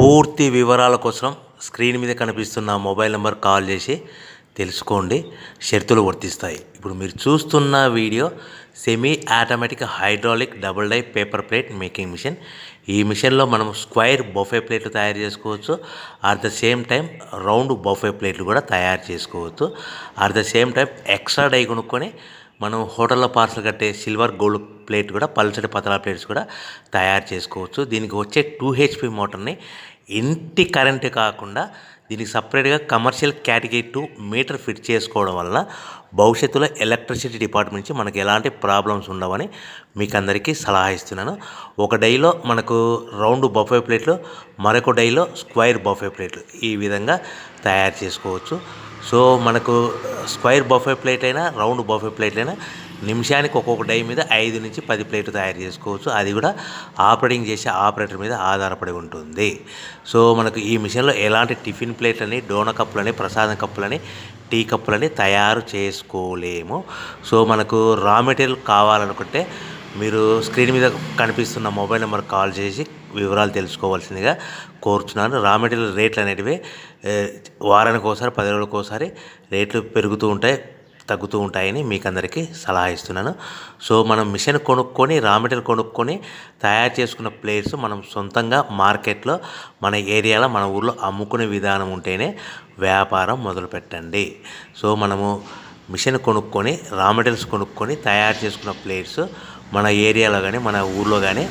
పూర్తి వివరాల కోసం స్క్రీన్ మీద కనిపిస్తున్న మొబైల్ నెంబర్ కాల్ చేసి తెలుసుకోండి. షరతులు వర్తిస్తాయి. ఇప్పుడు మీరు చూస్తున్న video semi automatic hydraulic double die paper plate making machine. ఈ మిషన్లో మనం స్క్వైర్ బఫే ప్లేట్లు తయారు చేసుకోవచ్చు. At the same time round buffet ప్లేట్లు కూడా తయారు చేసుకోవచ్చు. At the same time extra die కొనుక్కొని మనం హోటల్లో పార్సల్ కట్టే సిల్వర్ గోల్డ్ ప్లేట్ కూడా పల్చటి పతలా ప్లేట్స్ కూడా తయారు చేసుకోవచ్చు. దీనికి వచ్చే 2 HP మోటార్ని ఇంటి కరెంటు కాకుండా దీనికి సపరేట్గా కమర్షియల్ కేటగిరీ 2 మీటర్ ఫిట్ చేసుకోవడం వల్ల భవిష్యత్తులో ఎలక్ట్రిసిటీ డిపార్ట్మెంట్ నుంచి మనకి ఎలాంటి ప్రాబ్లమ్స్ ఉండవని మీకు అందరికీ సలహా ఇస్తున్నాను. ఒక డైలో మనకు రౌండ్ బఫే ప్లేట్లు, మరొక డైలో స్క్వైర్ బఫే ప్లేట్లు ఈ విధంగా తయారు చేసుకోవచ్చు. సో మనకు స్క్వైర్ బఫే ప్లేట్ అయినా రౌండ్ బఫే ప్లేట్ అయినా నిమిషానికి ఒక్కొక్క డై మీద 5 నుంచి 10 ప్లేట్లు తయారు చేసుకోవచ్చు. అది కూడా ఆపరేటింగ్ చేసే ఆపరేటర్ మీద ఆధారపడి ఉంటుంది. సో మనకు ఈ మిషన్లో ఎలాంటి టిఫిన్ ప్లేట్లని, డోనా కప్పులని, ప్రసాదం కప్పులని, టీ కప్పులని తయారు చేసుకోలేము. సో మనకు రా మెటీరియల్ కావాలనుకుంటే మీరు స్క్రీన్ మీద కనిపిస్తున్న మొబైల్ నెంబర్ కాల్ చేసి వివరాలు తెలుసుకోవాల్సిందిగా కోరుచున్నాను. రా మెటీరియల్ రేట్లు అనేటివి వారానికి ఒకసారి, 10 రోజులకు ఒకసారి రేట్లు పెరుగుతూ ఉంటాయి, తగ్గుతూ ఉంటాయని మీకు అందరికీ సలహా ఇస్తున్నాను. సో మనం మిషన్ కొనుక్కొని రా మెటీరియల్ కొనుక్కొని తయారు చేసుకున్న ప్లేట్స్ మనం సొంతంగా మార్కెట్లో మన ఏరియాలో మన ఊర్లో అమ్ముకునే విధానం ఉంటేనే వ్యాపారం మొదలు పెట్టండి. సో మనము మిషన్ కొనుక్కొని రా మెటీరియల్స్ కొనుక్కొని తయారు చేసుకున్న ప్లేట్స్ మన ఏరియాలో కానీ మన ఊర్లో కానీ